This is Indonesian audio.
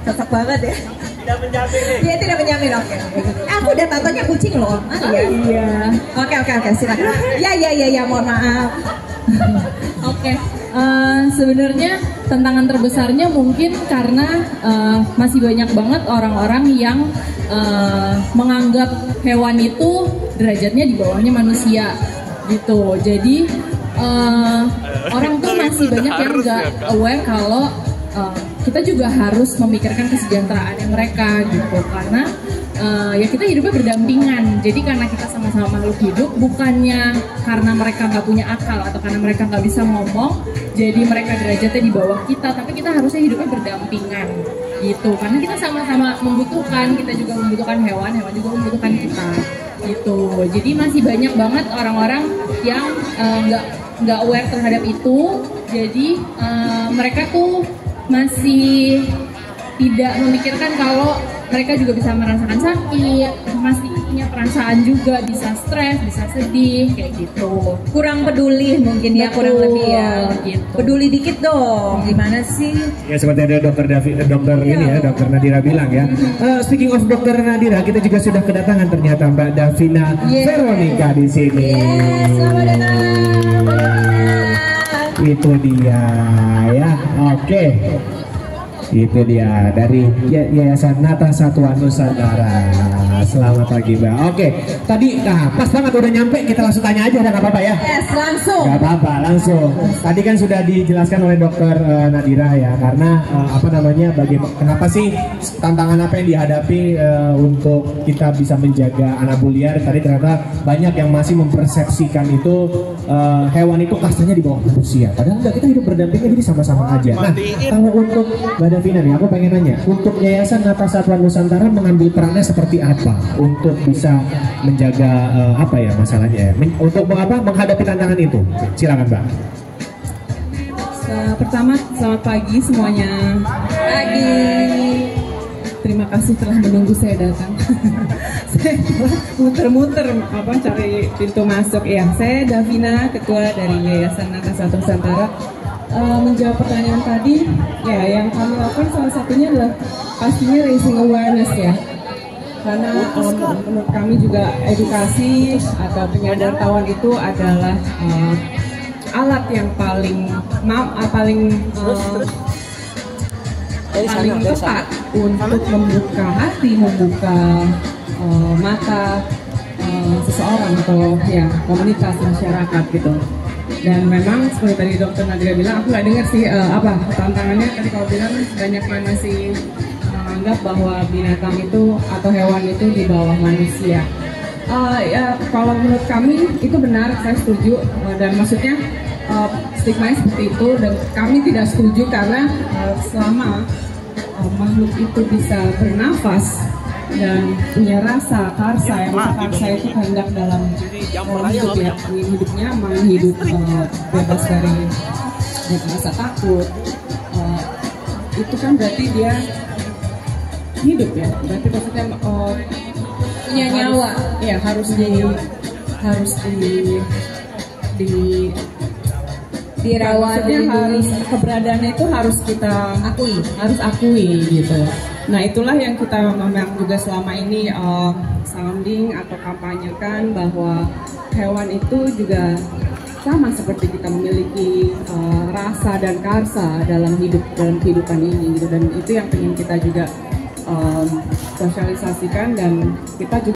cocok banget ya. Tidak menjamin nih. Dia tidak menjamin, oke. Aku udah tatonya kucing loh. Iya. Oke, silakan. Ya, mohon maaf. Oke. Sebenarnya tantangan terbesarnya mungkin karena masih banyak banget orang-orang yang menganggap hewan itu derajatnya di bawahnya manusia gitu. Jadi orang tuh masih banyak yang nggak aware kalau kita juga harus memikirkan kesejahteraan mereka gitu, karena ya kita hidupnya berdampingan. Jadi karena kita sama-sama makhluk hidup, bukannya karena mereka nggak punya akal atau karena mereka nggak bisa ngomong, jadi mereka derajatnya di bawah kita, tapi kita harusnya hidupnya berdampingan gitu. Karena kita sama-sama membutuhkan, kita juga membutuhkan hewan, hewan juga membutuhkan kita gitu. Jadi masih banyak banget orang-orang yang nggak aware terhadap itu. Jadi mereka tuh masih tidak memikirkan kalau mereka juga bisa merasakan sakit, masih punya perasaan juga, bisa stres, bisa sedih, kayak gitu. Kurang peduli mungkin ya, kurang lebih ya. Gitu. Peduli dikit dong, gimana sih? Ya seperti ada dokter ini ya, dokter Nadira bilang ya. Speaking of dokter Nadira, kita juga sudah kedatangan ternyata Mbak Davina Veronica di sini. Yes, selamat datang. Itu dia ya, oke. Itu dia dari Yayasan Nata Satwa Nusantara. Selamat pagi Mbak. Oke, tadi pas banget udah nyampe, kita langsung tanya aja, nggak apa-apa ya? Yes, langsung. Nggak apa-apa, langsung. Tadi kan sudah dijelaskan oleh dokter Nadira ya, karena kenapa sih tantangan apa yang dihadapi untuk kita bisa menjaga anabuliar. Tadi ternyata banyak yang masih mempersepsikan itu hewan itu kastanya di bawah manusia. Padahal enggak, kita hidup berdampingan jadi sama-sama aja. Nah, kalau untuk Mbak Davina nih, aku pengen nanya, untuk Yayasan Nata Satwa Nusantara mengambil perannya seperti apa untuk bisa menjaga apa ya masalahnya ya, untuk menghadapi tantangan itu? Silakan Mbak. Pertama, selamat pagi semuanya. Pagi. Terima kasih telah menunggu saya datang. Saya muter-muter cari pintu masuk. Ya, saya Davina, ketua dari Yayasan Nata Satwa Nusantara. Menjawab pertanyaan tadi, ya yang kami lakukan salah satunya adalah pastinya raising awareness ya. Karena menurut kami juga edukasi atau penyadaran itu adalah alat yang paling tepat untuk membuka hati, membuka mata seseorang atau ya komunitas masyarakat gitu. Dan memang seperti tadi dokter Nadira bilang, aku nggak dengar sih tantangannya. Tadi kau bilang banyak yang masih menganggap bahwa binatang itu atau hewan itu di bawah manusia. Ya kalau menurut kami itu benar, saya setuju, dan maksudnya stigma seperti itu, dan kami tidak setuju karena selama makhluk itu bisa bernafas dan punya rasa karsa, yang karsa itu kehendak dalam hidup ya, ingin hidup nyaman, hidup bebas dari rasa takut, itu kan berarti dia hidup ya, berarti maksudnya Punya nyawa. Ya harus dirawat, harus keberadaannya itu harus kita akui gitu. Nah itulah yang kita memang juga selama ini sounding atau kampanyekan, bahwa hewan itu juga sama seperti kita memiliki rasa dan karsa dalam kehidupan ini gitu. Dan itu yang ingin kita juga sosialisasikan, dan kita juga